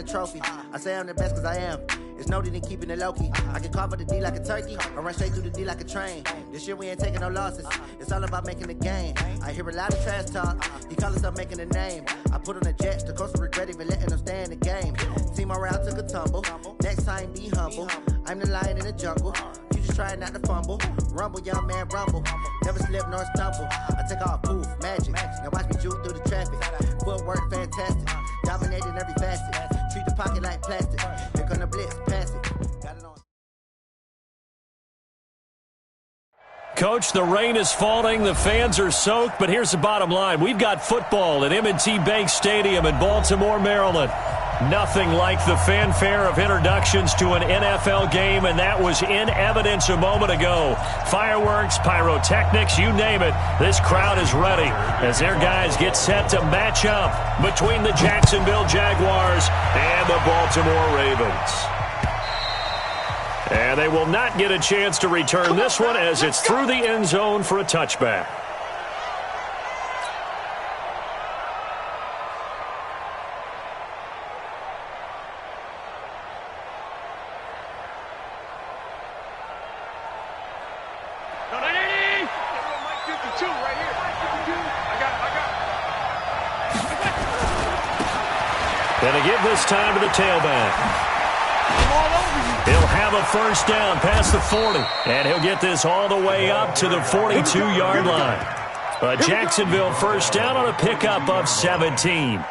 a trophy. I say I'm the best because I am. It's no need in keeping it low-key. I can carve up the D like a turkey, or run straight through the D like a train. This year we ain't taking no losses. It's all about making the game. I hear a lot of trash talk. He call himself making a name. I put on the Jets, the coach will regret even letting them stay in the game. Team around took a tumble. Next time be humble. I'm the lion in the jungle. You just try not to fumble. Rumble, young man, rumble. Never slip nor stumble. I take off, poof, magic. Now watch me juke through the traffic. Footwork fantastic. Dominating every facet. Treat the pocket like plastic. Here come the blitz, pass it. Got it on. Coach, the rain is falling, the fans are soaked, but here's the bottom line. We've got football at M&T Bank Stadium in Baltimore, Maryland. Nothing like the fanfare of introductions to an NFL game, and that was in evidence a moment ago. Fireworks, pyrotechnics, you name it. This crowd is ready as their guys get set to match up between the Jacksonville Jaguars and the Baltimore Ravens. And they will not get a chance to return this one as it's through the end zone for a touchback. Going to give this time to the tailback. He'll have a first down past the 40, and he'll get this all the way up to the 42-yard line. A Jacksonville first down on a pickup of 17.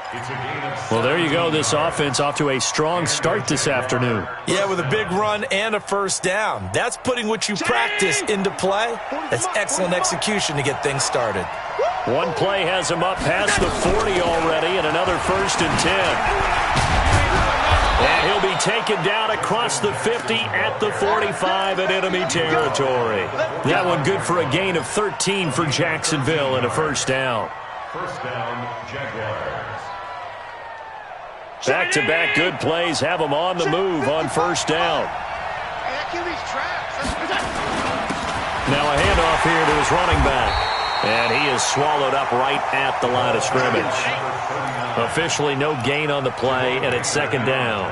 Well, there you go. This offense off to a strong start this afternoon. Yeah, with a big run and a first down. That's putting what you practice into play. That's excellent execution to get things started. One play has him up past the 40 already, and another first and 10. And he'll be taken down across the 50 at the 45 in enemy territory. That one good for a gain of 13 for Jacksonville and a first down. First down, Jaguars. Back-to-back good plays have them on the move on first down. Now a handoff here to his running back. And he is swallowed up right at the line of scrimmage. Officially no gain on the play, and it's second down.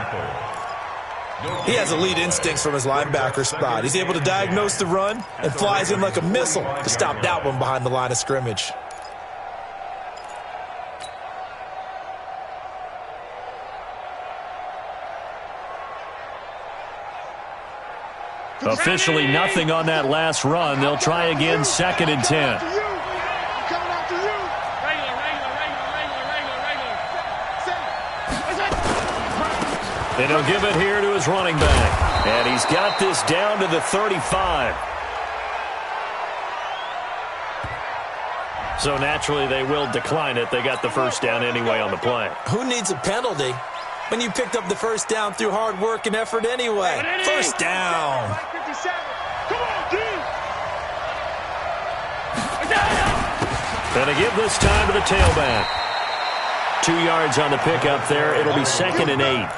He has elite instincts from his linebacker spot. He's able to diagnose the run and flies in like a missile to stop that one behind the line of scrimmage. Officially nothing on that last run. They'll try again, second and 10. And he'll give it here to his running back. And he's got this down to the 35. So naturally they will decline it. They got the first down anyway on the play. Who needs a penalty when you picked up the first down through hard work and effort anyway? First down. Gonna give this time to the tailback. 2 yards on the pickup there. It'll be second and 8.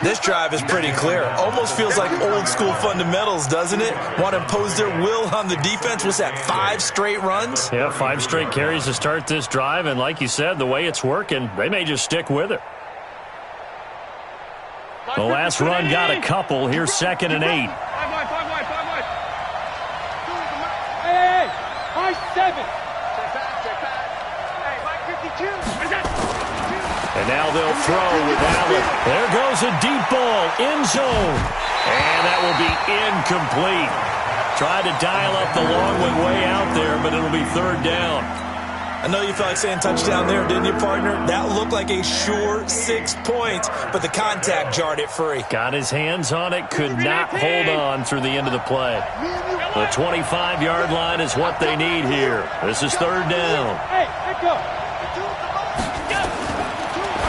This drive is pretty clear. Almost feels like old school fundamentals, doesn't it? Want to impose their will on the defense. Was that 5 straight runs? Yeah, 5 straight carries to start this drive. And like you said, the way it's working, they may just stick with it. The last run got a couple. Here's second and 8. Hey, 5-7. And now they'll throw with Allen. There goes a deep ball, end zone. And that will be incomplete. Tried to dial up the long one way out there, but it'll be third down. I know you felt like saying touchdown there, didn't you, partner? That looked like a sure 6 points, but the contact jarred it free. Got his hands on it, could not hold on through the end of the play. The 25-yard line is what they need here. This is third down. Hey, let go.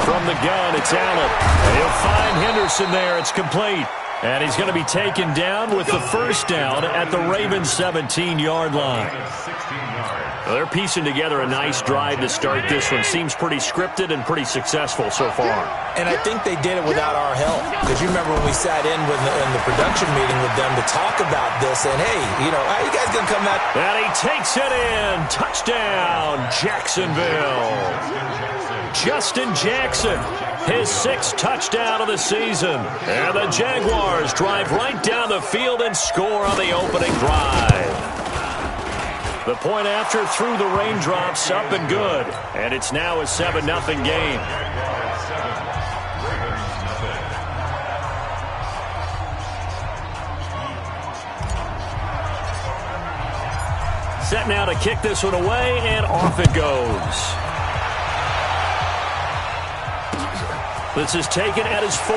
From the gun, it's Allen. And he'll find Henderson there. It's complete. And he's going to be taken down with the first down at the Ravens' 17-yard line. Well, they're piecing together a nice drive to start this one. Seems pretty scripted and pretty successful so far. And I think they did it without our help. Because you remember when we sat in the production meeting with them to talk about this, and hey, you know, how you guys going to come back? And he takes it in. Touchdown, Jacksonville. Justin Jackson, his 6th touchdown of the season. And the Jaguars drive right down the field and score on the opening drive. The point after through the raindrops, up and good. And it's now a 7-0 game. Set now to kick this one away, and off it goes. This is taken at his 4.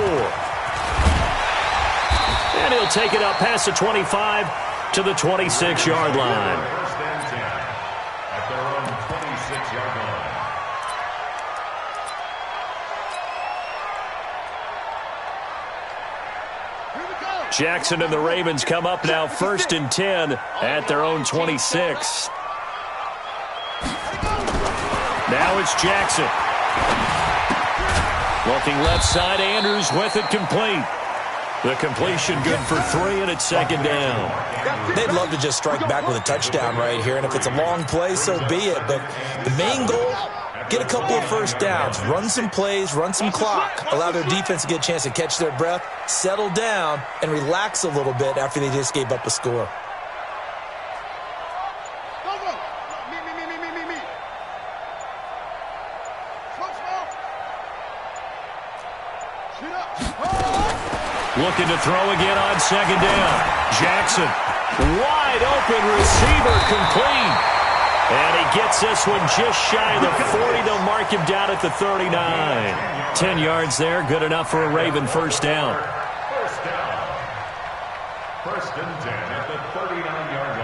And he'll take it up past the 25 to the 26-yard line. Jackson and the Ravens come up now 1st and 10 at their own 26. Now it's Jackson. Looking left side, Andrews with it complete. The completion good for 3, and it's 2nd down. They'd love to just strike back with a touchdown right here, and if it's a long play, so be it. But the main goal, get a couple of first downs, run some plays, run some clock, allow their defense to get a chance to catch their breath, settle down, and relax a little bit after they just gave up a score. Looking to throw again on 2nd down. Jackson, wide open receiver, complete. And he gets this one just shy of the 40. They'll mark him down at the 39. 10 yards there, good enough for a Raven first down. First down. 1st and 10 at the 39-yard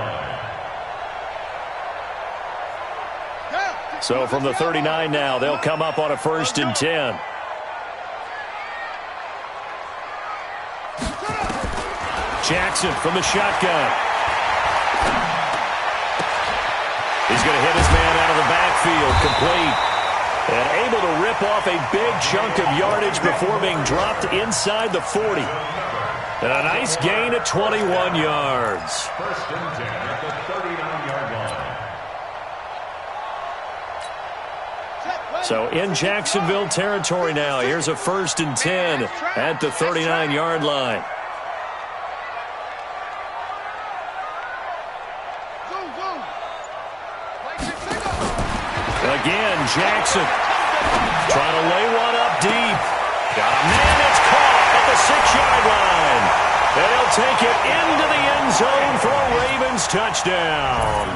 line. So from the 39 now, they'll come up on a 1st and 10. Jackson from the shotgun. He's going to hit his man out of the backfield, complete. And able to rip off a big chunk of yardage before being dropped inside the 40. And a nice gain at 21 yards. 1st and 10 at the 39-yard line. So in Jacksonville territory now. Here's a 1st and 10 at the 39-yard line. Again, Jackson trying to lay one up deep. Got a man that's caught at the 6-yard line. And he'll take it into the end zone for a Ravens touchdown.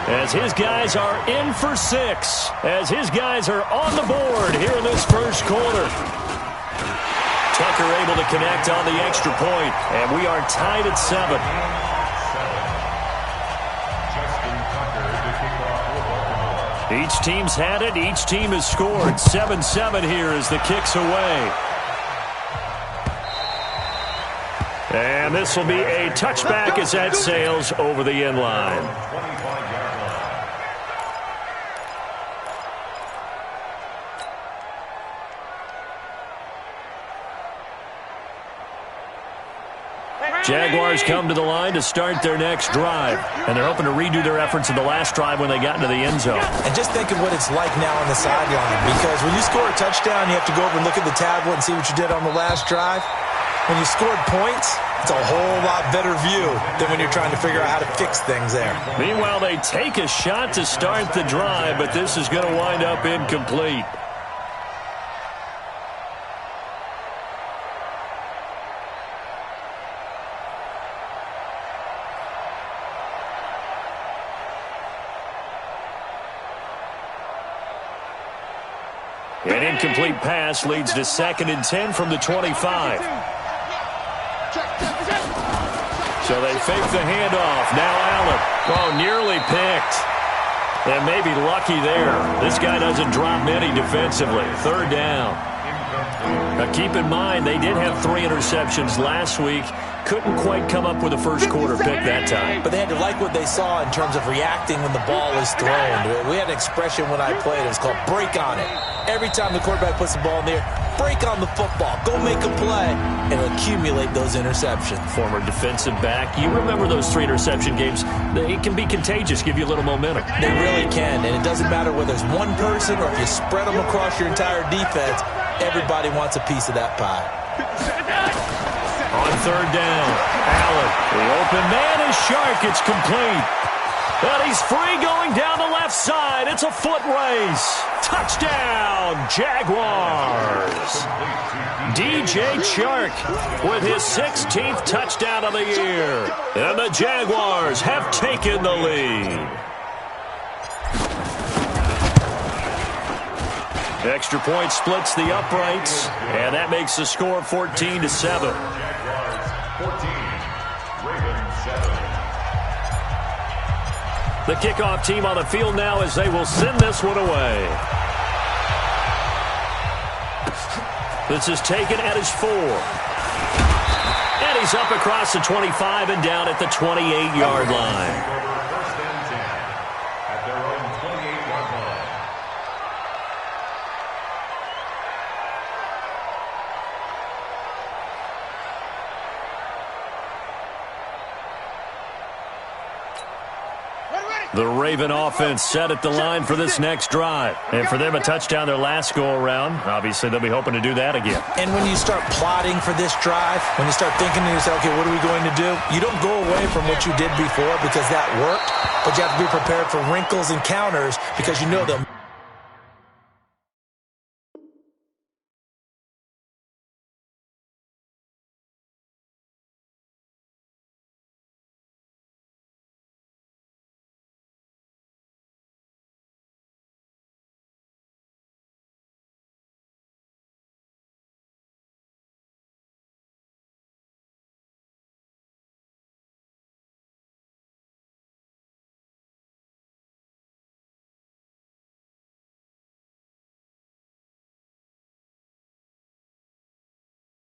As his guys are in for 6. As his guys are on the board here in this first quarter. Tucker able to connect on the extra point. And we are tied at 7. Each team's had it. Each team has scored. 7-7 here as the kick's away. And this will be a touchback as that sails over the end line. Jaguars come to the line to start their next drive. And they're hoping to redo their efforts in the last drive when they got into the end zone. And just think of what it's like now on the sideline. Because when you score a touchdown, you have to go over and look at the tablet and see what you did on the last drive. When you scored points, it's a whole lot better view than when you're trying to figure out how to fix things there. Meanwhile, they take a shot to start the drive, but this is going to wind up incomplete. An incomplete pass leads to 2nd and 10 from the 25. So they fake the handoff. Now Allen. Oh, nearly picked. And maybe lucky there. This guy doesn't drop many defensively. 3rd down. Now keep in mind, they did have 3 interceptions last week. Couldn't quite come up with a first quarter pick that time. But they had to like what they saw in terms of reacting when the ball was thrown. We had an expression when I played. It was called break on it. Every time the quarterback puts the ball in the air, break on the football. Go make a play and accumulate those interceptions. Former defensive back. You remember those 3 interception games. They can be contagious, give you a little momentum. They really can, and it doesn't matter whether it's one person or if you spread them across your entire defense. Everybody wants a piece of that pie. On third down, Allen. The open man is Shark. It's complete. And he's free going down the left side. It's a foot race. Touchdown, Jaguars. DJ Chark with his 16th touchdown of the year. And the Jaguars have taken the lead. Extra point splits the uprights, and that makes the score 14-7. 14, Ravens 7. The kickoff team on the field now as they will send this one away. This is taken at his 4. And he's up across the 25 and down at the 28-yard line. First and 10 at their own 28-yard line. The Raven offense set at the line for this next drive. And for them, a touchdown their last go-around. Obviously, they'll be hoping to do that again. And when you start plotting for this drive, when you start thinking to yourself, okay, what are we going to do? You don't go away from what you did before because that worked, but you have to be prepared for wrinkles and counters because you know them.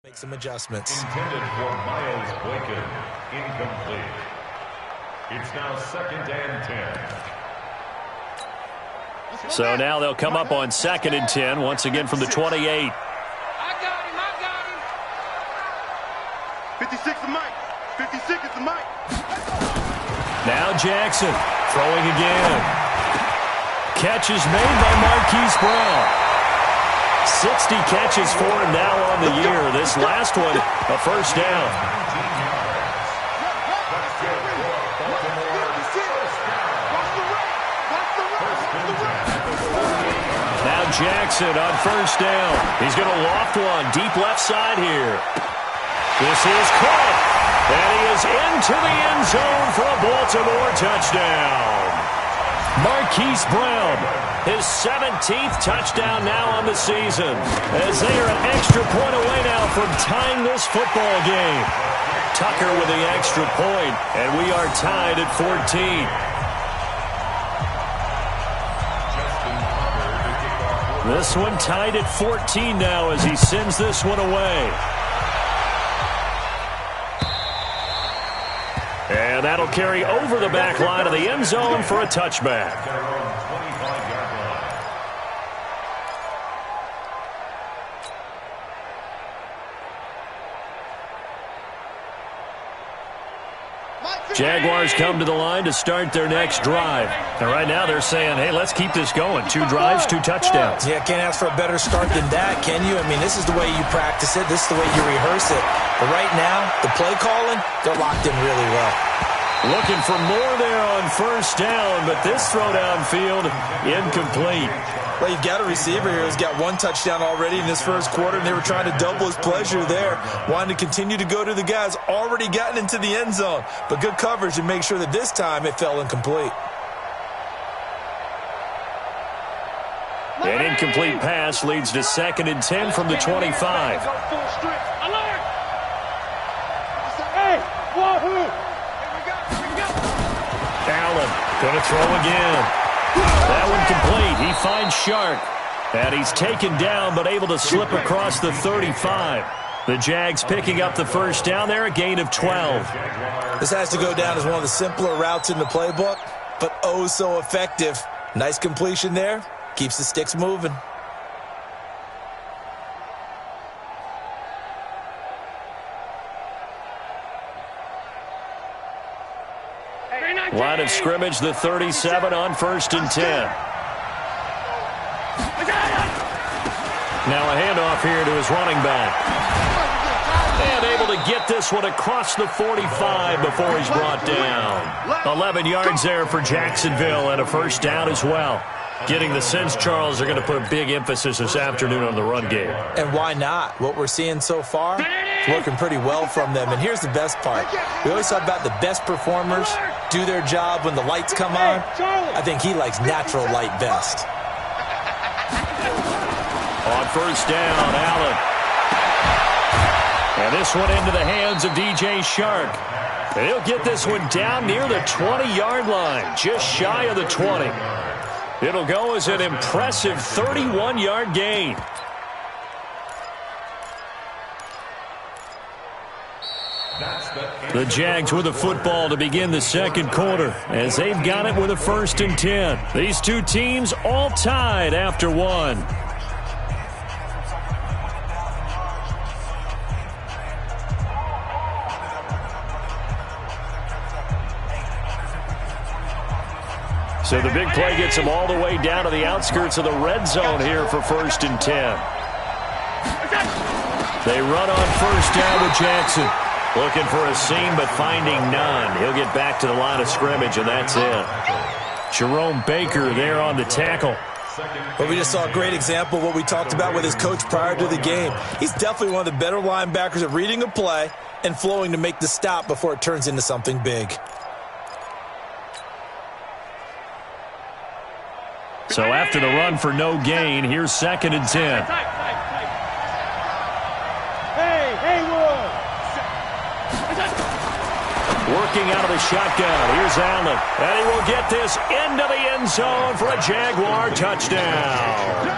Make some adjustments. Intended for Miles Boykin. Incomplete. It's now 2nd and 10. So now they'll come up on 2nd and 10, once again from the 28. I got him. 56 is Mike. 56 is the Mike. Now Jackson throwing again. Catch is made by Marquise Brown. 60 catches for him now on the year. This last one, a first down. Now Jackson on first down. He's going to loft one deep left side here. This is caught. And he is into the end zone for a Baltimore touchdown. Marquise Brown, his 17th touchdown now on the season, as they are an extra point away now from tying this football game. Tucker with the extra point, and we are tied at 14. This one tied at 14 now as he sends this one away. And that'll carry over the back line of the end zone for a touchback. Jaguars come to the line to start their next drive. And right now they're saying, hey, let's keep this going. 2 drives, 2 touchdowns. Yeah, can't ask for a better start than that, can you? I mean, this is the way you practice it. This is the way you rehearse it. But right now, the play calling, they're locked in really well. Looking for more there on first down, but this throw downfield incomplete. Well, you've got a receiver here who's got 1 touchdown already in this first quarter, and they were trying to double his pleasure there, wanting to continue to go to the guys already gotten into the end zone. But good coverage to make sure that this time it fell incomplete. An incomplete pass leads to 2nd and 10 from the 25. Allen going to throw again. That one complete. He finds Shark. And he's taken down but able to slip across the 35. The Jags picking up the first down there, a gain of 12. This has to go down as one of the simpler routes in the playbook, but oh so effective. Nice completion there. Keeps the sticks moving. Line of scrimmage, the 37 on 1st and 10. Now a handoff here to his running back. And able to get this one across the 45 before he's brought down. 11 yards there for Jacksonville and a first down as well. Getting the sense, Charles, they're going to put a big emphasis this afternoon on the run game. And why not? What we're seeing so far is working pretty well from them. And here's the best part. We always talk about the best performers do their job when the lights come on. I think he likes natural light best. On first down, Allen. And this one into the hands of DJ Shark. And he'll get this one down near the 20-yard line, just shy of the 20. It'll go as an impressive 31-yard gain. The Jags with the football to begin the second quarter as they've got it with a 1st and 10. These two teams all tied after one. So the big play gets them all the way down to the outskirts of the red zone here for 1st and 10. They run on first down with Jackson. Looking for a seam, but finding none. He'll get back to the line of scrimmage, and that's it. Jerome Baker there on the tackle. Well, we just saw a great example of what we talked about with his coach prior to the game. He's definitely one of the better linebackers at reading a play and flowing to make the stop before it turns into something big. So after the run for no gain, here's 2nd and 10. Working out of the shotgun. Here's Allen. And he will get this into the end zone for a Jaguar touchdown.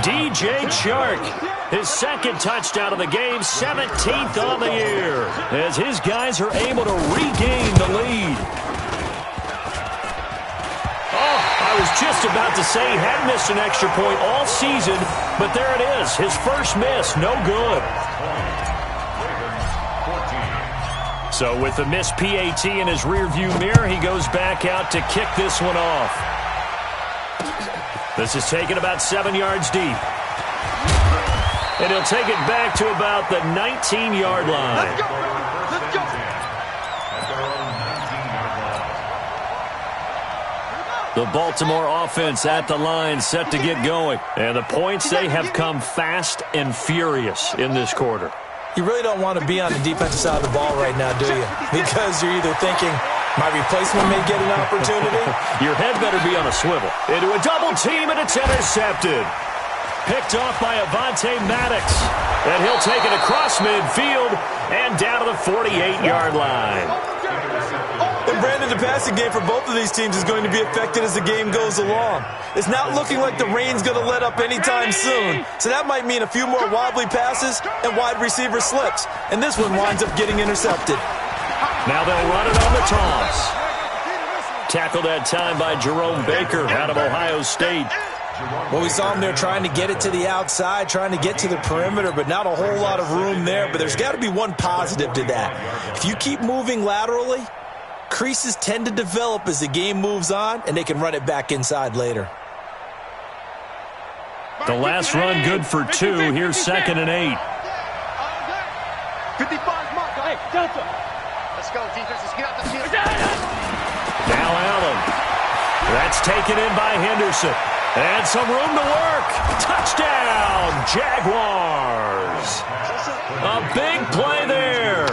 DJ Chark, his 2nd touchdown of the game, 17th on the year, as his guys are able to regain the lead. I was just about to say he hadn't missed an extra point all season, but there it is. His first miss, no good. So with the missed PAT in his rearview mirror, he goes back out to kick this one off. This is taken about 7 yards deep. And he'll take it back to about the 19-yard line. Let's go. Let's go. The Baltimore offense at the line, set to get going. And the points, they have come fast and furious in this quarter. You really don't want to be on the defensive side of the ball right now, do you? Because you're either thinking, my replacement may get an opportunity. Your head better be on a swivel. Into a double team, and it's intercepted. Picked off by Avonte Maddox. And he'll take it across midfield and down to the 48-yard line. And Brandon, the passing game for both of these teams is going to be affected as the game goes along. It's not looking like the rain's going to let up anytime soon. So that might mean a few more wobbly passes and wide receiver slips. And this one winds up getting intercepted. Now they'll run it on the toss. Tackled that time by Jerome Baker out of Ohio State. Well, we saw him there trying to get it to the outside, trying to get to the perimeter, but not a whole lot of room there. But there's got to be one positive to that. If you keep moving laterally, creases tend to develop as the game moves on, and they can run it back inside later. The last run good for 2. Here's 2nd and 8. 55 mark. Hey, Delta. Let's go, defense. Let's get out the field. Now Allen. That's taken in by Henderson. And some room to work. Touchdown, Jaguars. A big play there.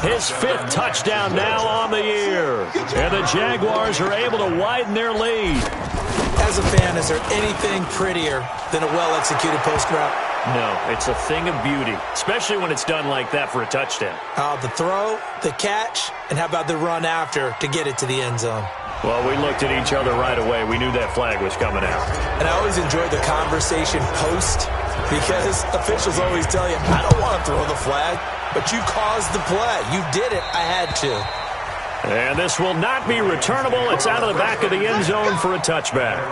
His 5th touchdown now on the year. And the Jaguars are able to widen their lead. As a fan, is there anything prettier than a well-executed post route? No, it's a thing of beauty, especially when it's done like that for a touchdown. The throw, the catch, and how about the run after to get it to the end zone? Well, we looked at each other right away. We knew that flag was coming out. And I always enjoy the conversation post because officials always tell you, I don't want to throw the flag, but you caused the play. You did it. I had to. And this will not be returnable. It's out of the back of the end zone for a touchback.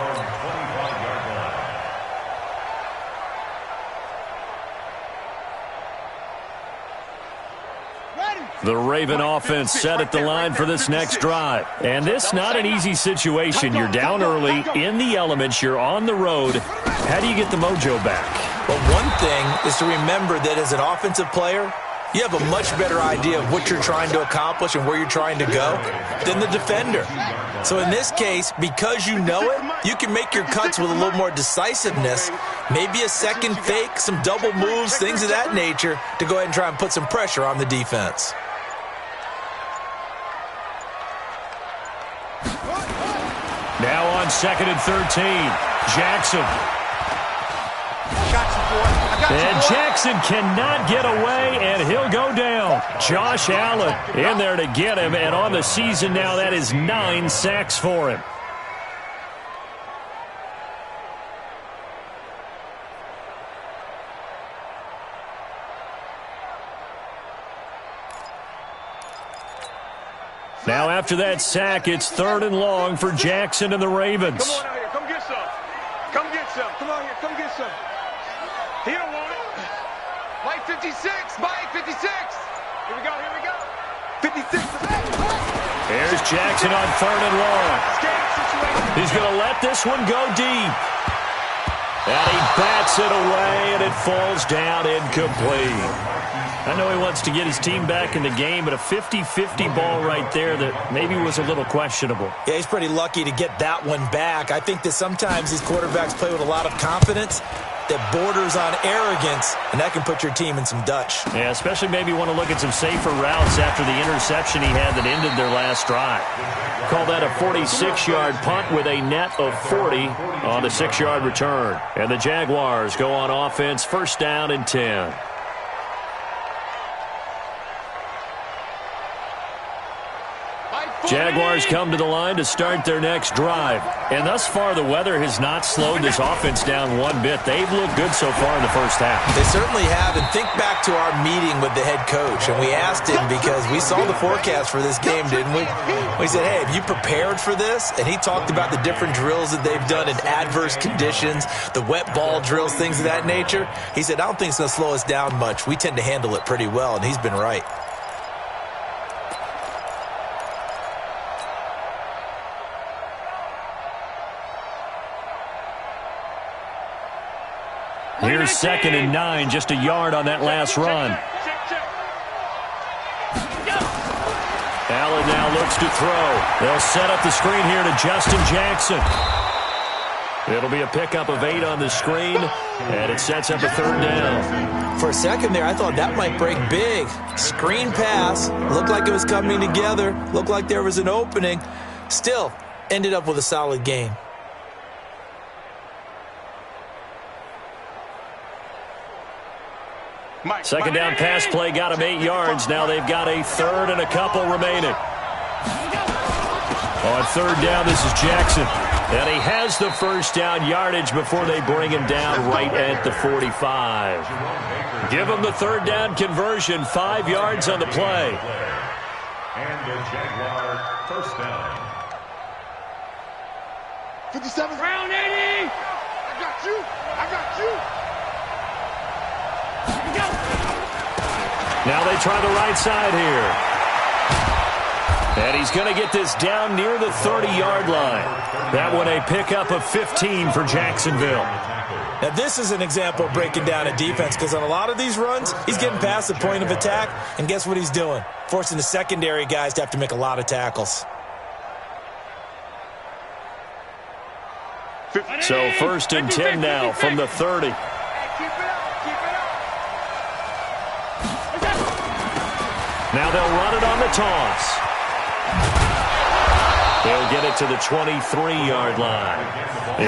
The Raven offense set at the line for this next drive. And this not an easy situation. You're down early, in the elements, you're on the road. How do you get the mojo back? Well, one thing is to remember that as an offensive player, you have a much better idea of what you're trying to accomplish and where you're trying to go than the defender. So in this case, because you know it, you can make your cuts with a little more decisiveness, maybe a second fake, some double moves, things of that nature, to go ahead and try and put some pressure on the defense. Now on 2nd and 13, Jackson. And Jackson cannot get away, and he'll go down. Josh Allen in there to get him, and on the season now, that is 9 sacks for him. Now after that sack, it's 3rd and long for Jackson and the Ravens. Come on out here. Come get some. Come get some. Come on here. Come get some. He don't want it. Mike 56. Mike 56. Here we go. Here we go. 56. Here's Jackson on 3rd and long. He's going to let this one go deep. And he bats it away, and it falls down incomplete. I know he wants to get his team back in the game, but a 50-50 ball right there that maybe was a little questionable. Yeah, he's pretty lucky to get that one back. I think that sometimes these quarterbacks play with a lot of confidence that borders on arrogance, and that can put your team in some Dutch. Yeah, especially maybe want to look at some safer routes after the interception he had that ended their last drive. Call that a 46-yard punt with a net of 40 on the 6-yard return. And the Jaguars go on offense, 1st down and 10. Jaguars come to the line to start their next drive. And thus far, the weather has not slowed this offense down one bit. They've looked good so far in the first half. They certainly have. And think back to our meeting with the head coach. And we asked him because we saw the forecast for this game, didn't we? We said, hey, have you prepared for this? And he talked about the different drills that they've done in adverse conditions, the wet ball drills, things of that nature. He said, I don't think it's going to slow us down much. We tend to handle it pretty well, and he's been right. Here's 2nd and 9, just a yard on that last run. Allen now looks to throw. They'll set up the screen here to Justin Jackson. It'll be a pickup of 8 on the screen, and it sets up a 3rd down. For a second there, I thought that might break big. Screen pass, looked like it was coming together, looked like there was an opening. Still, ended up with a solid game. Second down pass play got him 8 yards. Now they've got a 3rd and a couple remaining. On 3rd down, this is Jackson. And he has the 1st down yardage before they bring him down right at the 45. Give him the 3rd down conversion, 5 yards on the play. And the Jaguar 1st down. 57. Round 80. I got you. I got you. Now they try the right side here. And he's going to get this down near the 30-yard line. That one a pickup of 15 for Jacksonville. Now this is an example of breaking down a defense because on a lot of these runs, he's getting past the point of attack, and guess what he's doing? Forcing the secondary guys to have to make a lot of tackles. So 1st and 10 now from the 30. Now they'll run it on the toss. They'll get it to the 23-yard line.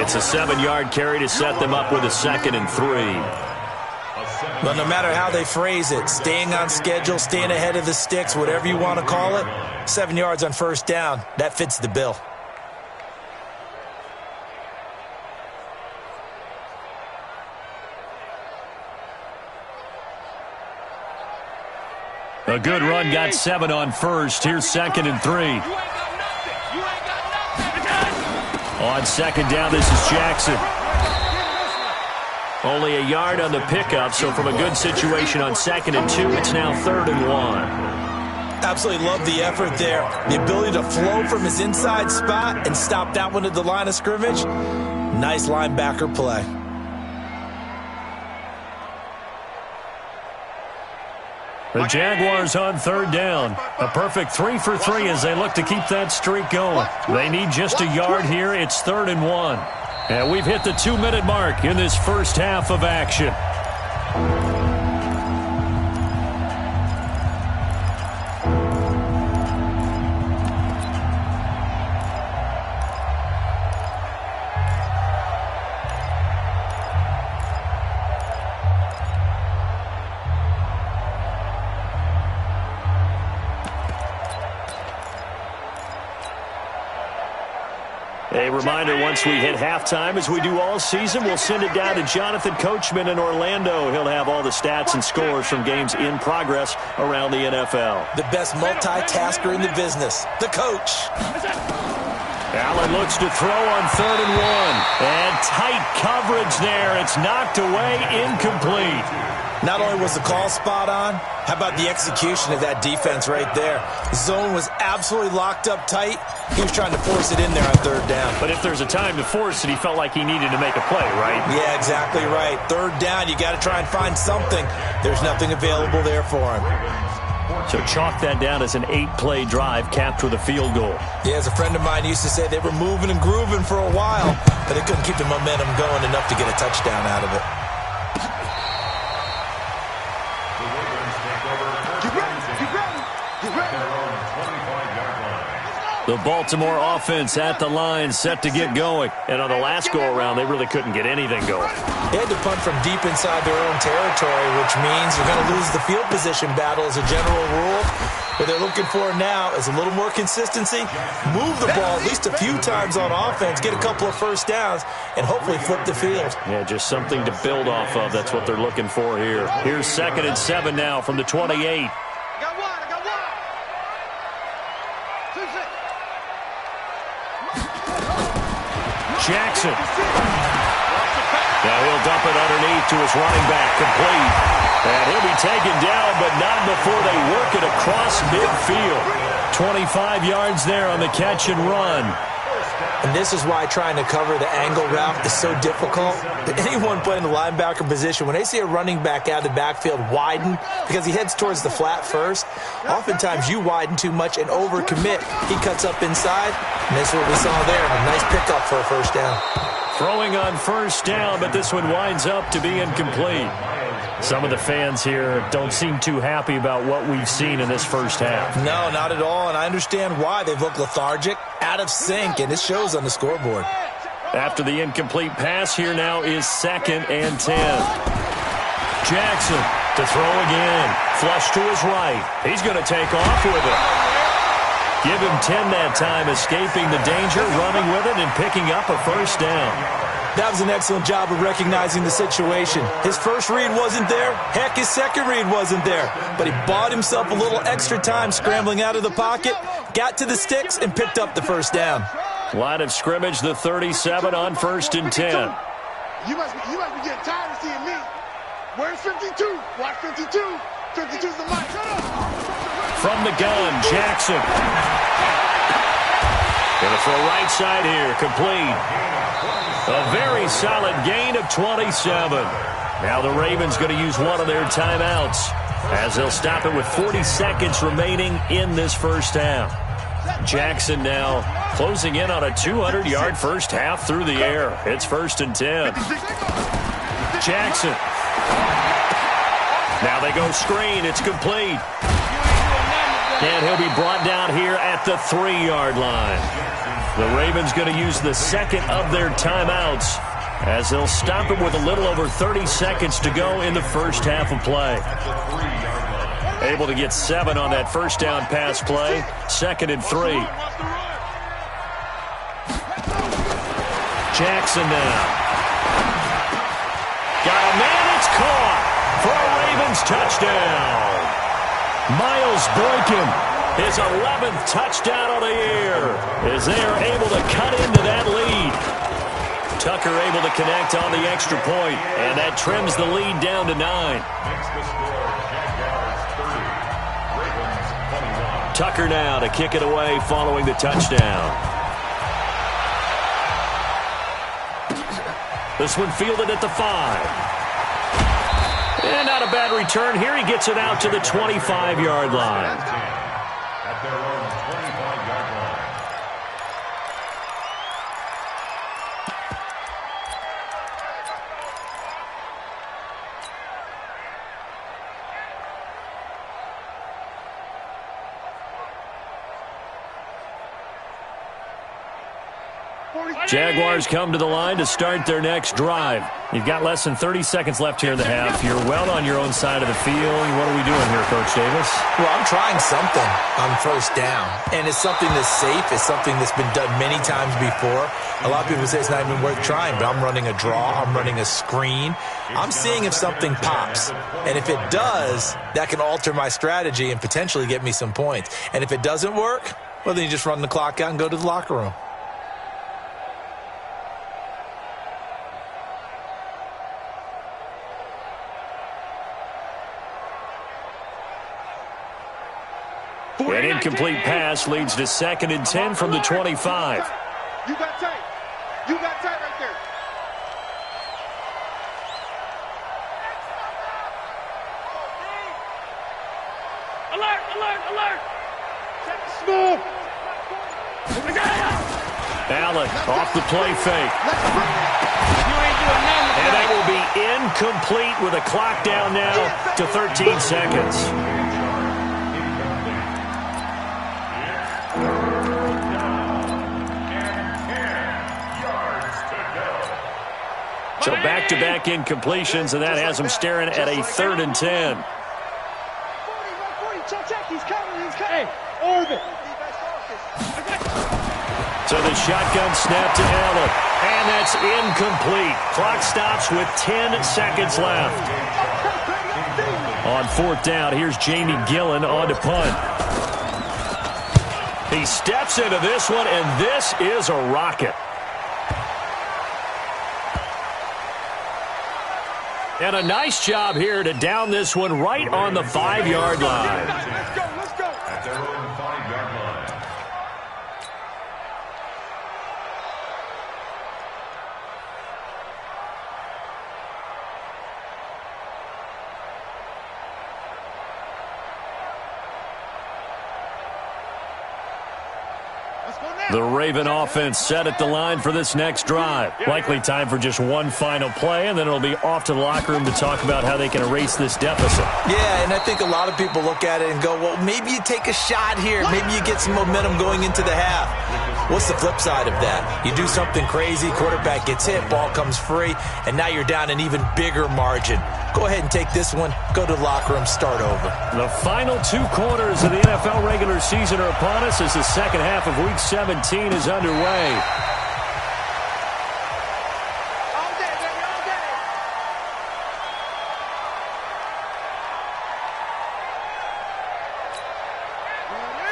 It's a 7-yard carry to set them up with a 2nd and 3. But no matter how they phrase it, staying on schedule, staying ahead of the sticks, whatever you want to call it, 7 yards on 1st down, that fits the bill. A good run got 7 on first. Here's 2nd and 3. On 2nd down, this is Jackson. Only a yard on the pickup, so from a good situation on 2nd and 2, it's now 3rd and 1. Absolutely love the effort there. The ability to flow from his inside spot and stop that one at the line of scrimmage. Nice linebacker play. The Jaguars on 3rd down. A perfect 3 for 3 as they look to keep that streak going. They need just a yard here. It's 3rd and 1. And we've hit the 2-minute mark in this first half of action. A reminder, once we hit halftime, as we do all season, we'll send it down to Jonathan Coachman in Orlando. He'll have all the stats and scores from games in progress around the NFL. The best multitasker in the business, the coach. Allen looks to throw on 3rd and 1. And tight coverage there. It's knocked away, incomplete. Not only was the call spot on, how about the execution of that defense right there? The zone was absolutely locked up tight. He was trying to force it in there on 3rd down. But if there's a time to force it, he felt like he needed to make a play, right? Yeah, exactly right. 3rd down, you got to try and find something. There's nothing available there for him. So chalk that down as an 8-play drive capped with a field goal. Yeah, as a friend of mine used to say, they were moving and grooving for a while, but they couldn't keep the momentum going enough to get a touchdown out of it. The Baltimore offense at the line, set to get going. And on the last go-around, they really couldn't get anything going. They had to punt from deep inside their own territory, which means you're going to lose the field position battle as a general rule. What they're looking for now is a little more consistency, move the ball at least a few times on offense, get a couple of first downs, and hopefully flip the field. Yeah, just something to build off of. That's what they're looking for here. Here's 2nd and 7 now from the 28. Jackson. Now he'll dump it underneath to his running back, complete. And he'll be taken down, but not before they work it across midfield. 25 yards there on the catch and run. And this is why trying to cover the angle route is so difficult. Anyone playing the linebacker position, when they see a running back out of the backfield widen because he heads towards the flat first, oftentimes you widen too much and overcommit. He cuts up inside, and this is what we saw there. A nice pickup for a first down. Throwing on 1st down, but this one winds up to be incomplete. Some of the fans here don't seem too happy about what we've seen in this first half. No, not at all, and I understand why. They've looked lethargic, out of sync, and it shows on the scoreboard. After the incomplete pass, here now is 2nd and 10. Jackson to throw again. Flush to his right. He's going to take off with it. Give him 10 that time, escaping the danger, running with it, and picking up a first down. That was an excellent job of recognizing the situation. His first read wasn't there. Heck, his second read wasn't there. But he bought himself a little extra time scrambling out of the pocket, got to the sticks, and picked up the first down. Line of scrimmage, the 37 on 1st and 10. You must be getting tired of seeing me. Where's 52? Watch 52. 52's the mic. Shut up. From the gun, Jackson. Gonna throw right side here, complete. A very solid gain of 27. Now the Ravens going to use one of their timeouts as they'll stop it with 40 seconds remaining in this first half. Jackson now closing in on a 200-yard first half through the air. It's 1st and 10. Jackson. Now they go screen. It's complete. And he'll be brought down here at the 3-yard line. The Ravens going to use the 2nd of their timeouts as they'll stop it with a little over 30 seconds to go in the first half of play. Able to get 7 on that first down pass play. 2nd and 3. Jackson now. Got a man, it's caught for a Ravens touchdown. Miles Boykin, his 11th touchdown of the year, as they are able to cut into that lead. Tucker able to connect on the extra point, and that trims the lead down to 9. Makes the score Jaguars 30, Ravens 21. Tucker now to kick it away following the touchdown. This one fielded at the 5. And not a bad return. Here he gets it out to the 25-yard line. At their own 25-yard line. Jaguars come to the line to start their next drive. You've got less than 30 seconds left here in the half. You're well on your own side of the field. What are we doing here, Coach Davis? Well, I'm trying something on first down, and it's something that's safe. It's something that's been done many times before. A lot of people say it's not even worth trying, but I'm running a draw. I'm running a screen. I'm seeing if something pops, and if it does, that can alter my strategy and potentially get me some points. And if it doesn't work, well, then you just run the clock out and go to the locker room. An incomplete pass leads to 2nd and 10 from the 25. You got tight. You got tight right there. Alert, alert, alert. Smooth. Allen off the play fake. And that will be incomplete with a clock down now to 13 seconds. So back-to-back incompletions, and that has them staring at a 3rd and 10. 40, check, he's coming, Hey, orbit. So the shotgun snap to Allen, and that's incomplete. Clock stops with 10 seconds left. On 4th down, here's Jamie Gillen on to punt. He steps into this one, and this is a rocket. And a nice job here to down this one right on the 5-yard line. Let's go, let's go. At their own 5-yard line. The Raven offense set at the line for this next drive. Likely time for just one final play, and then it'll be off to the locker room to talk about how they can erase this deficit. Yeah, and I think a lot of people look at it and go, well, maybe you take a shot here. Maybe you get some momentum going into the half. What's the flip side of that? You do something crazy, quarterback gets hit, ball comes free, and now you're down an even bigger margin. Go ahead and take this one, go to the locker room, start over. The final 2 quarters of the NFL regular season are upon us as the second half of Week 17 is underway. All day, baby, all day.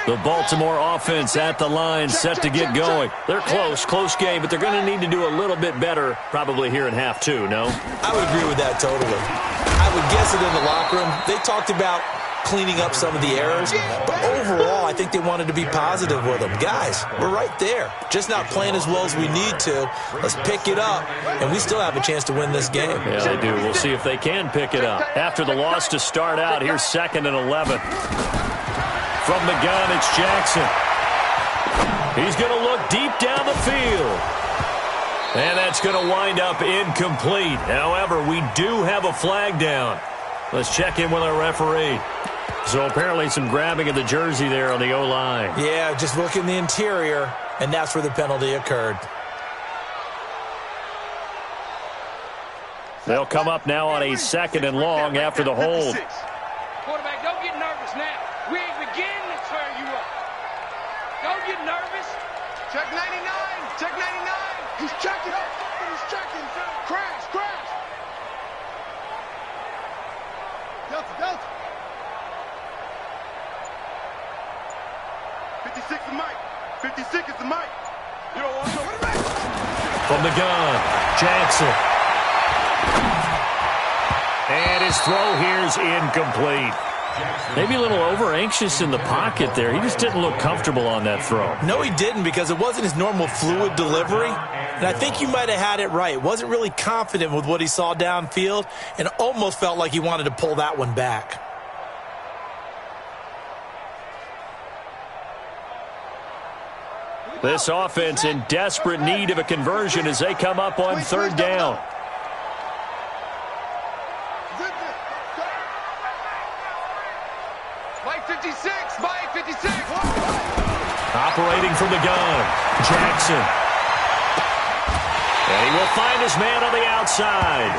The Baltimore offense at the line, set to get going. They're close game, but they're going to need to do a little bit better probably here in half 2, no? I would agree with that totally. I would guess it in the locker room. They talked about cleaning up some of the errors, but overall, I think they wanted to be positive with them. Guys, we're right there. Just not playing as well as we need to. Let's pick it up, and we still have a chance to win this game. Yeah, they do. We'll see if they can pick it up. After the loss to start out, here's 2nd and 11. From the gun, it's Jackson. He's going to look deep down the field. And that's going to wind up incomplete. However, we do have a flag down. Let's check in with our referee. So apparently some grabbing of the jersey there on the O-line. Yeah, just look in the interior, and that's where the penalty occurred. They'll come up now on a 2nd and long after the hold. Quarterback, don't get nervous now. We ain't beginning to tear you up. Don't get nervous. Check 99. Check 99. He's checking. He's checking. Crash. Delta. 56 is Mike. 56 is the Mike. You don't want to know. From the gun, Jackson. And his throw here's incomplete. Maybe a little over-anxious in the pocket there. He just didn't look comfortable on that throw. No, he didn't, because it wasn't his normal fluid delivery. And I think you might have had it right. Wasn't really confident with what he saw downfield and almost felt like he wanted to pull that one back. This offense in desperate need of a conversion as they come up on third down. Mike 56, Mike 56. Operating from the gun, Jackson. And he will find his man on the outside.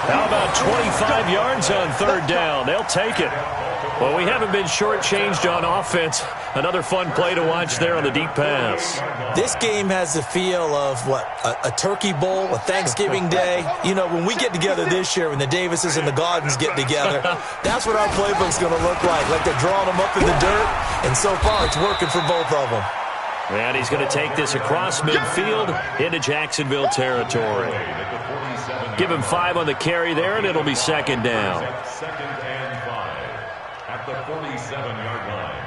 How about 25 yards on third down? They'll take it. Well, we haven't been shortchanged on offense. Another fun play to watch there on the deep pass. This game has the feel of, what, a turkey bowl, a Thanksgiving day. You know, when we get together this year, when the Davises and the Gardens get together, that's what our playbook's going to look like they're drawing them up in the dirt, and so far it's working for both of them. And he's going to take this across midfield into Jacksonville territory. Give him 5 on the carry there, and it'll be second down. Second and 5 at the 47-yard line.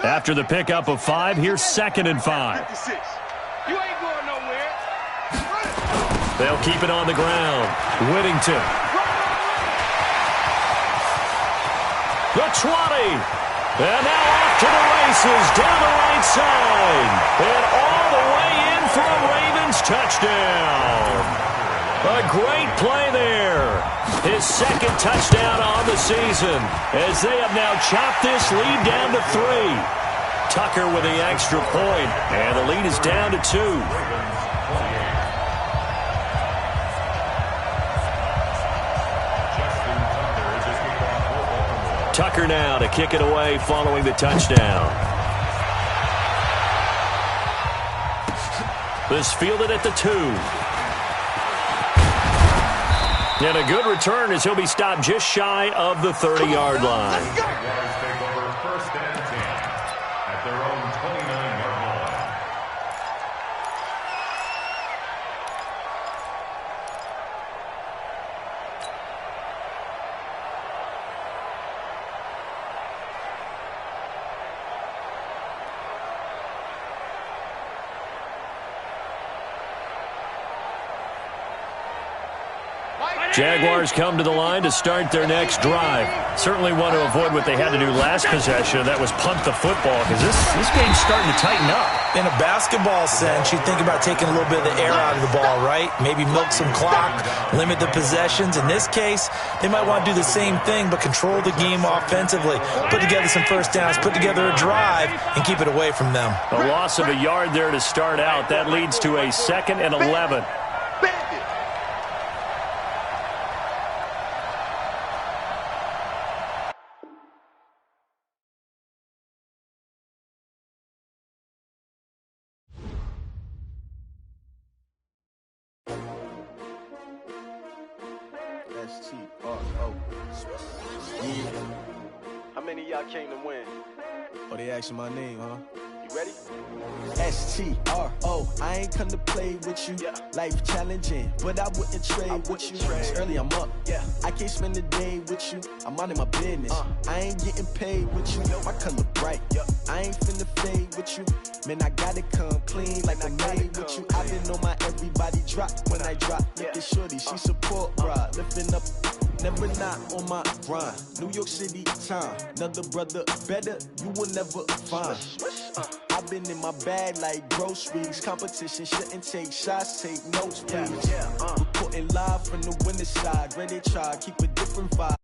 After the pickup of 5, here's second and 5. 56. You ain't going nowhere. They'll keep it on the ground. Whittington. The 20. And now off to the races down the right side. And all the way in for a Ravens touchdown. A great play there. His second touchdown on the season as they have now chopped this lead down to 3. Tucker with the extra point, and the lead is down to 2. Tucker now to kick it away following the touchdown. This fielded at the 2. And a good return as he'll be stopped just shy of the 30-yard line. Jaguars take over first and 10 at their own 29-yard line. Jaguars come to the line to start their next drive. Certainly want to avoid what they had to do last possession. That was punt the football, because this game's starting to tighten up. In a basketball sense, you think about taking a little bit of the air out of the ball, right? Maybe milk some clock, limit the possessions. In this case, they might want to do the same thing, but control the game offensively. Put together some first downs, put together a drive, and keep it away from them. A loss of a yard there to start out. That leads to a 2nd and 11. How many of y'all came to win? Oh, they asking my name, huh? You ready? S-T-R-O, I ain't come to play with you. Yeah. Life challenging, but I wouldn't trade with you. It's early, I'm up. Yeah. I can't spend the day with you. I'm minding my business. I ain't getting paid with you. My color bright. Yeah. I ain't finna fade with you. Man, I gotta come clean like I'm made with you. I've been on my everybody drop when I drop. Look at shorty, she support ride. Lifting up, never not on my grind. New York City time. Another brother better, you will never find. I've been in my bag like groceries. Competition shouldn't take shots, take notes, please. Reporting live from the winter side. Ready to try, keep a different vibe.